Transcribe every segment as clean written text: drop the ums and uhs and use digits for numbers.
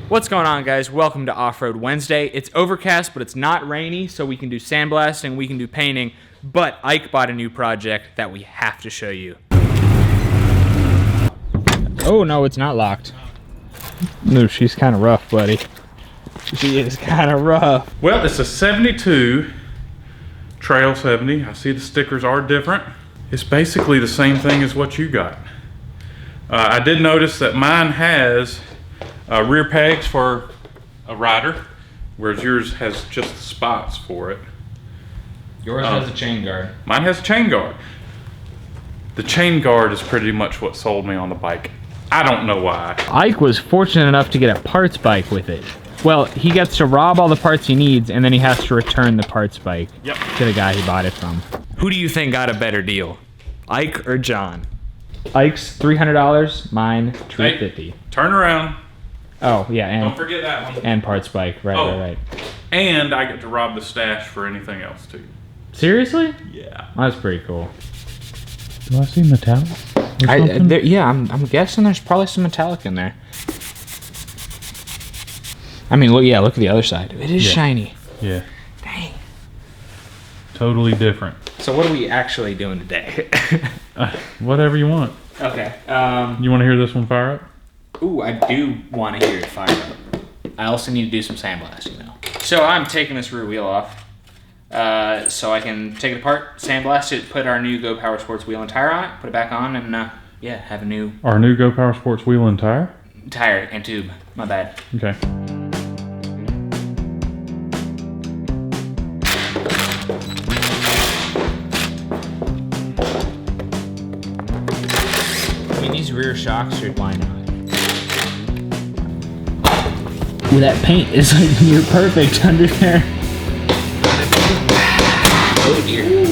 What's going on, guys? Welcome to Off-Road Wednesday. It's overcast, but it's not rainy, so we can do sandblasting, we can do painting, but Ike bought a new project that we have to show you. Oh, no, it's not locked. No, she's kind of rough, buddy. She is kind of rough. Well, it's a 72 Trail 70. I see the stickers are different. It's basically the same thing as what you got. I did notice that mine has rear pegs for a rider, whereas yours has just spots for it. Yours has a chain guard. Mine has a chain guard. The chain guard is pretty much what sold me on the bike. I don't know why. Ike was fortunate enough to get a parts bike with it. Well, he gets to rob all the parts he needs, and then he has to return the parts bike to the guy he bought it from. Who do you think got a better deal, Ike or John? Ike's $300, mine $350. Hey, turn around. Oh, yeah, and don't forget that one. And parts bike, right. And I get to rob the stash for anything else too. Seriously? Yeah. That's pretty cool. Do I see metallic? Yeah, I'm guessing there's probably some metallic in there. I mean, look at the other side. It is shiny. Yeah. Dang. Totally different. So what are we actually doing today? Whatever you want. Okay. You want to hear this one fire up? Ooh, I do want to hear it fire up. I also need to do some sandblasting though. So I'm taking this rear wheel off. So I can take it apart, sandblast it, put our new Go Power Sports wheel and tire on it, put it back on, and have a new... Our new Go Power Sports wheel and tire? Tire and tube. My bad. Okay. I mean, these rear shocks should line up. Well, that paint is like near perfect under there. Oh dear.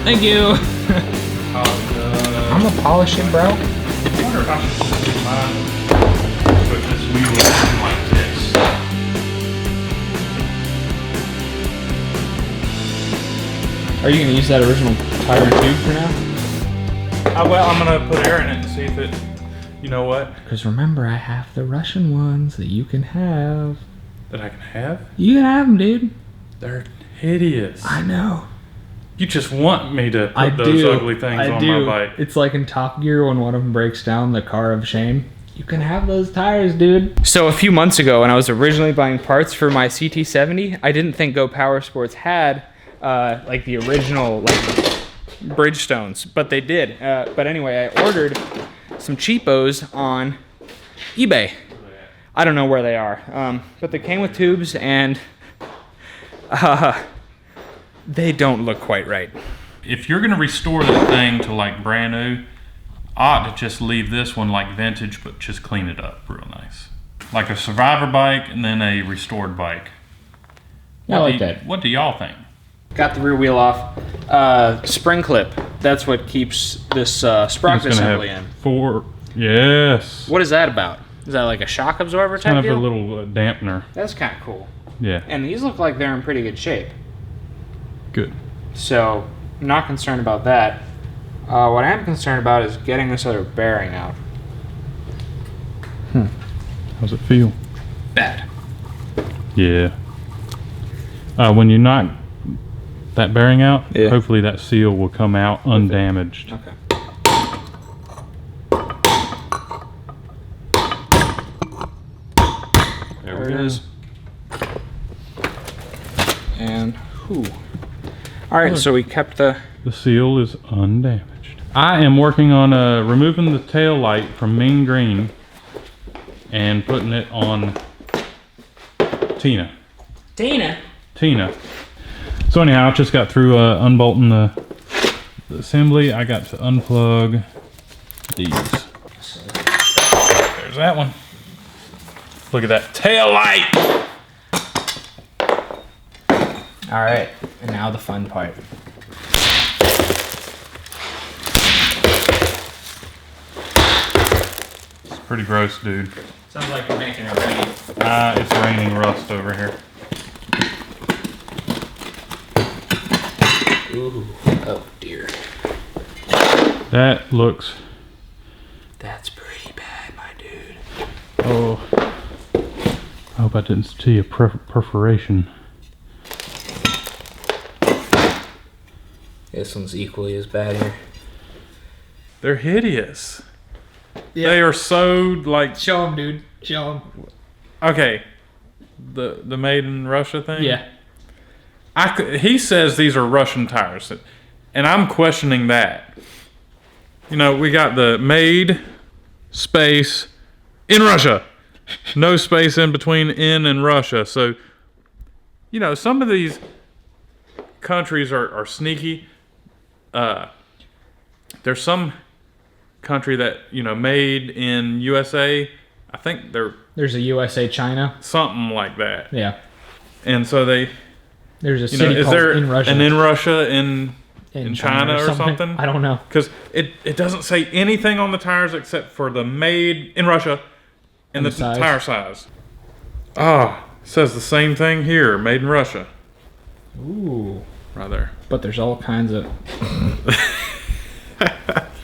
Thank you. I'm gonna polish it, bro. I wonder if I should just put this wheel in like this. Are you gonna use that original tire and tube for now? Well, I'm gonna put air in it and see if it, you know what? Because remember, I have the Russian ones that you can have. That I can have? You can have them, dude. They're hideous. I know. You just want me to put those ugly things on my bike. It's like in Top Gear when one of them breaks down, the car of shame. You can have those tires, dude. So a few months ago, when I was originally buying parts for my CT70, I didn't think Go Power Sports had like the original Bridgestones, but they did. But anyway, I ordered some cheapos on eBay. I don't know where they are, but they came with tubes, and they don't look quite right. If you're gonna restore this thing to like brand new, I ought to just leave this one like vintage, but just clean it up real nice. Like a survivor bike and then a restored bike. I like that. What do y'all think? Got the rear wheel off. Spring clip. That's what keeps this sprocket assembly in. Yes. What is that about? Is that like a shock absorber type deal? Kind of a little dampener. That's kind of cool. Yeah. And these look like they're in pretty good shape. Good. So, I'm not concerned about that. What I am concerned about is getting this other bearing out. How's it feel? Bad. Yeah. When you knock that bearing out, hopefully that seal will come out undamaged. Okay. There it is. And all right, so we kept the seal is undamaged. I am working on removing the tail light from mean green and putting it on Tina. So anyhow, I just got through unbolting the assembly. I got to unplug these. There's that one. Look at that tail light. All right, and now the fun part. It's pretty gross, dude. Sounds like you're making it rain. It's raining rust over here. Ooh, oh dear. That looks... That's pretty bad, my dude. Oh. I hope I didn't see a perforation. This one's equally as bad here. They're hideous. Yeah. They are so like... Show them, dude. Show them. Okay. The made in Russia thing? Yeah. He says these are Russian tires. And I'm questioning that. You know, we got the made space in Russia. No space in between in and Russia. So, you know, some of these countries are sneaky. There's some country that, you know, made in USA. I think there's a USA China. Something like that. Yeah. And so there's a city called In Russia. And in Russia in China or something? I don't know. Because it doesn't say anything on the tires except for the made in Russia and the tire size. Ah, it says the same thing here, made in Russia. Ooh. Right there. But there's all kinds of...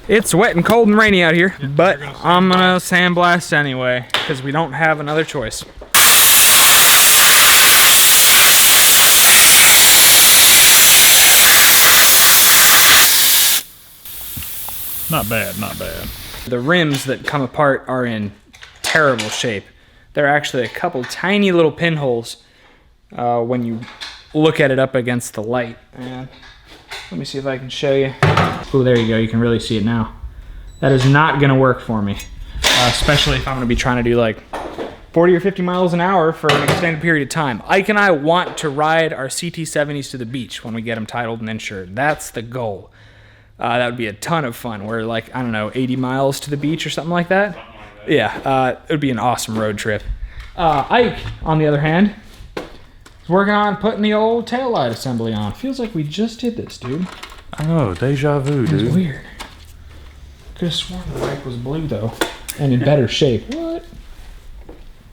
It's wet and cold and rainy out here, but I'm gonna sandblast anyway, because we don't have another choice. Not bad, not bad. The rims that come apart are in terrible shape. There are actually a couple tiny little pinholes when you look at it up against the light. And let me see if I can show you. Oh, there you go. You can really see it now. That is not going to work for me, especially if I'm going to be trying to do like 40 or 50 miles an hour for an extended period of time. Ike and I want to ride our CT70s to the beach when we get them titled and insured. That's the goal. That would be a ton of fun. We're like, I don't know, 80 miles to the beach or something like that. Yeah, it would be an awesome road trip. Ike, on the other hand, is working on putting the old taillight assembly on. Feels like we just did this, dude. I know, deja vu, dude. It's weird. Could have sworn the bike was blue, though, and in better shape. What?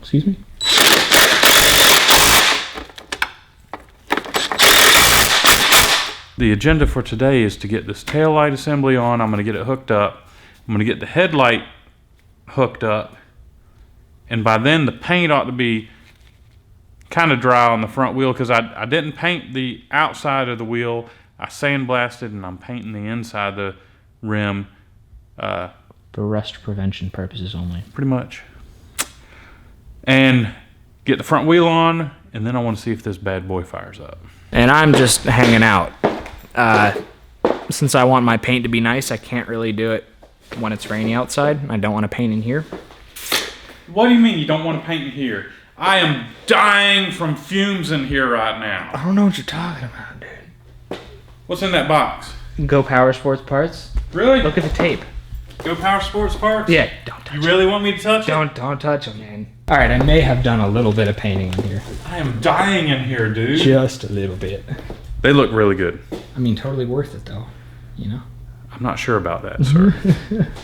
Excuse me? The agenda for today is to get this taillight assembly on. I'm going to get it hooked up. I'm going to get the headlight hooked up. And by then, the paint ought to be kind of dry on the front wheel because I didn't paint the outside of the wheel. I sandblasted and I'm painting the inside of the rim. For rust prevention purposes only. Pretty much. And get the front wheel on, and then I want to see if this bad boy fires up. And I'm just hanging out. Since I want my paint to be nice, I can't really do it when it's rainy outside. I don't want to paint in here. What do you mean you don't want to paint in here? I am dying from fumes in here right now. I don't know what you're talking about, dude. What's in that box? Go Power Sports parts. Really? Look at the tape. Go Power Sports parts? Yeah, don't touch You really want me to touch it? Don't touch them, man. All right, I may have done a little bit of painting in here. I am dying in here, dude. Just a little bit. They look really good. I mean, totally worth it, though. You know? I'm not sure about that, sir.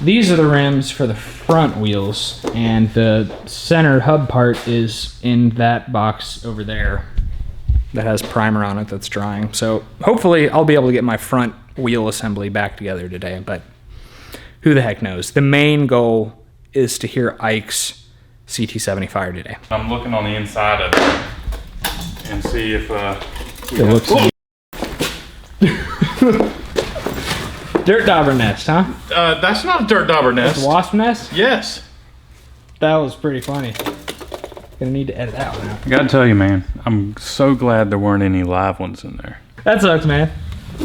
These are the rims for the front wheels, and the center hub part is in that box over there that has primer on it that's drying. So hopefully I'll be able to get my front wheel assembly back together today, but who the heck knows? The main goal is to hear Ike's CT70 fire today. I'm looking on the inside of it and see if it looks Dirt dauber nest, huh? That's not a dirt dauber nest. That's a wasp nest? Yes. That was pretty funny. Gonna need to edit that one out. I gotta tell you, man, I'm so glad there weren't any live ones in there. That sucks, man.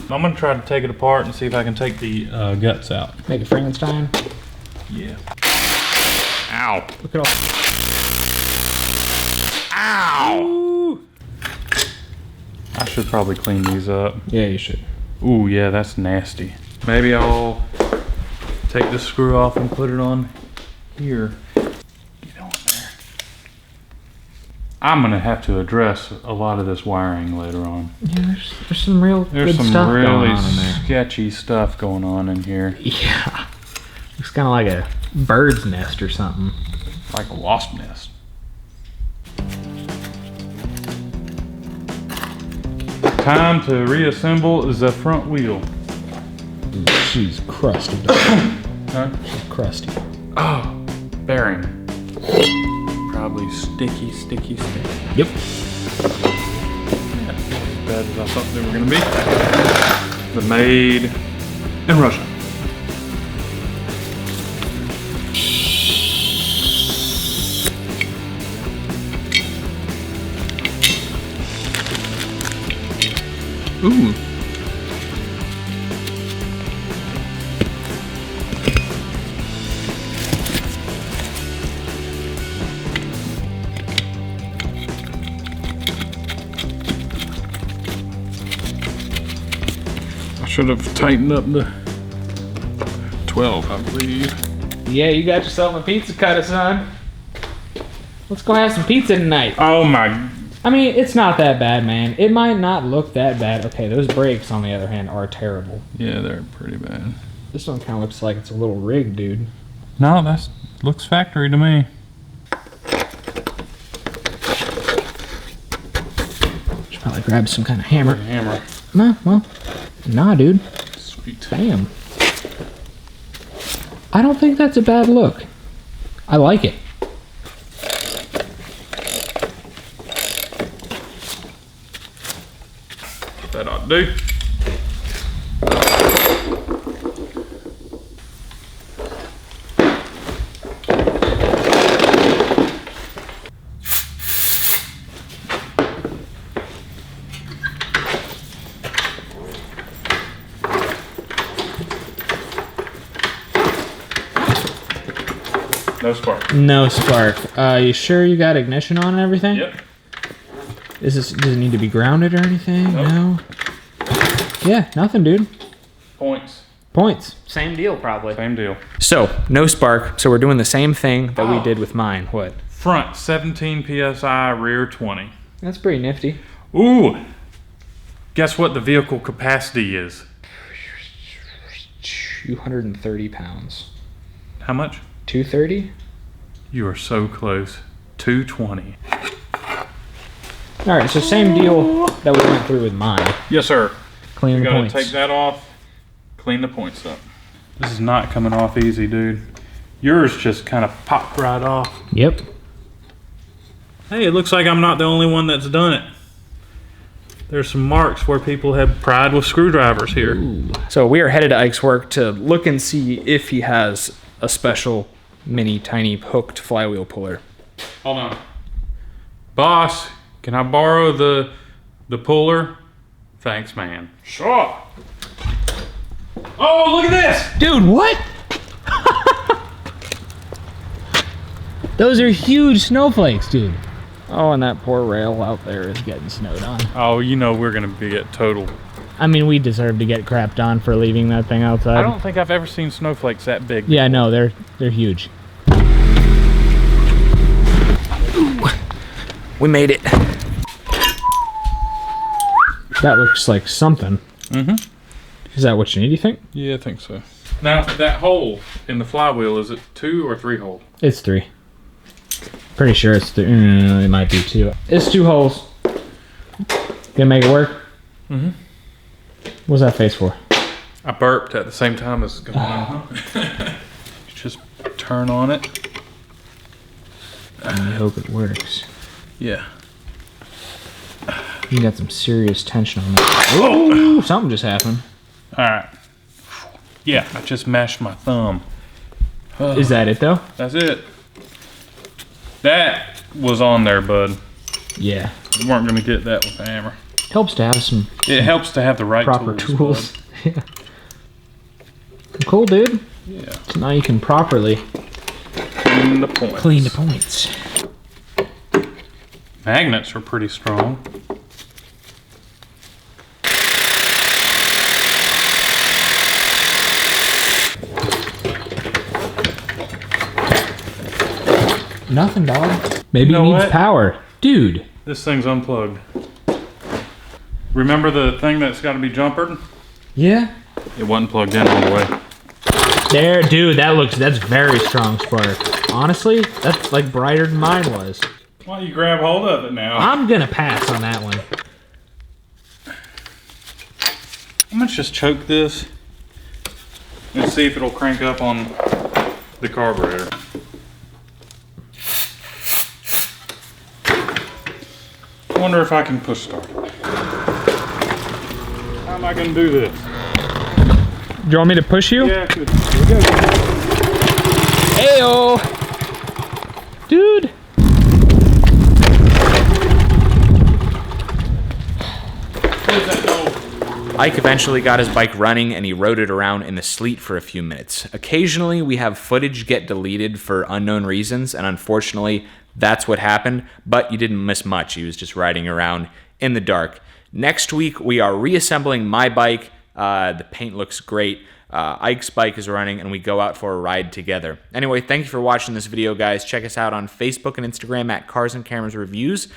I'm gonna try to take it apart and see if I can take the guts out. Make a Frankenstein? Yeah. Ow. Look at all. Ow! Ooh. I should probably clean these up. Yeah, you should. Ooh, yeah, that's nasty. Maybe I'll take this screw off and put it on here. Get on there. I'm gonna have to address a lot of this wiring later on. Yeah, there's some real good stuff really going on in there. sketchy stuff going on in here. Yeah. Looks kind of like a bird's nest or something. Like a wasp nest. Time to reassemble the front wheel. She's crusty. Huh? She's crusty. Oh, bearing. Probably sticky. Yep. As bad as I thought they were going to be. But made in Russia. Ooh. I should have tightened up the 12, I believe. Yeah, you got yourself a pizza cutter, son. Let's go have some pizza tonight. Oh my. I mean, it's not that bad, man. It might not look that bad. Okay, those brakes, on the other hand, are terrible. Yeah, they're pretty bad. This one kind of looks like it's a little rigged, dude. No, that looks factory to me. Should probably grab some kind of hammer. Hammer. Nah, well, nah, dude. Sweet. Bam. I don't think that's a bad look. I like it. That ought to do. No spark. No spark. You sure you got ignition on and everything? Yep. Does it need to be grounded or anything? Nope. No. Yeah, nothing, dude. Points. Points. Same deal, probably. Same deal. So, no spark. So we're doing the same thing that we did with mine. What? Front 17 PSI, rear 20. That's pretty nifty. Ooh! Guess what the vehicle capacity is? 230 pounds. How much? 230? You are so close. 220. All right, so same deal that we went through with mine. Yes, sir. Clean You the gotta points. take that off, clean the points up. This is not coming off easy, dude. Yours just kind of popped right off. Yep. Hey, it looks like I'm not the only one that's done it. There's some marks where people have pried with screwdrivers here. Ooh. So we are headed to Ike's work to look and see if he has a special mini tiny hooked flywheel puller. Hold on. Boss, can I borrow the puller? Thanks, man. Sure. Oh, look at this! Dude, what? Those are huge snowflakes, dude. Oh, and that poor rail out there is getting snowed on. Oh, you know we're gonna be at total. I mean, we deserve to get crapped on for leaving that thing outside. I don't think I've ever seen snowflakes that big. Yeah, no, they're huge. Ooh. We made it. That looks like something. Mm-hmm. Is that what you need, you think? Yeah, I think so. Now, that hole in the flywheel, is it 2 or 3 hole? It's 3. Pretty sure it's 3. It might be 2. It's 2 holes. Gonna make it work? Mm-hmm. What's that face for? I burped at the same time as going on. Just turn on it. I hope it works. Yeah. You got some serious tension on that. Oh, something just happened. All right. Yeah, I just mashed my thumb. Is that it though? That's it. That was on there, bud. Yeah. You weren't gonna get that with a hammer. Helps to have some It helps to have the right proper tools. bud. Yeah. Cool, dude. Yeah. So now you can properly Clean the points. clean the points. Magnets are pretty strong. Nothing, dog. Maybe You know it needs what? power. Dude. This thing's unplugged. Remember the thing that's got to be jumpered? Yeah. It wasn't plugged in all the way. There, dude, that's very strong spark. Honestly, that's like brighter than mine was. Why don't you grab hold of it now? I'm gonna pass on that one. I'm gonna just choke this. and see if it'll crank up on the carburetor. I wonder if I can push start it. How am I going to do this? Do you want me to push you? Yeah, good. Here we go. Ayo! Dude! Close that door. Ike eventually got his bike running and he rode it around in the sleet for a few minutes. Occasionally we have footage get deleted for unknown reasons, and unfortunately that's what happened, but you didn't miss much. He was just riding around in the dark. Next week we are reassembling my bike. The paint looks great. Ike's bike is running and we go out for a ride together. Anyway, thank you for watching this video, guys. Check us out on Facebook and Instagram at Cars and Cameras Reviews.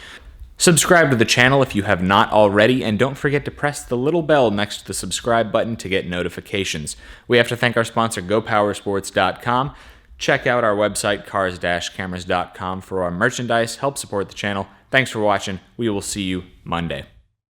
Subscribe to the channel if you have not already, and don't forget to press the little bell next to the subscribe button to get notifications. We have to thank our sponsor, GoPowersports.com. Check out our website, cars-cameras.com, for our merchandise. Help support the channel. Thanks for watching. We will see you Monday.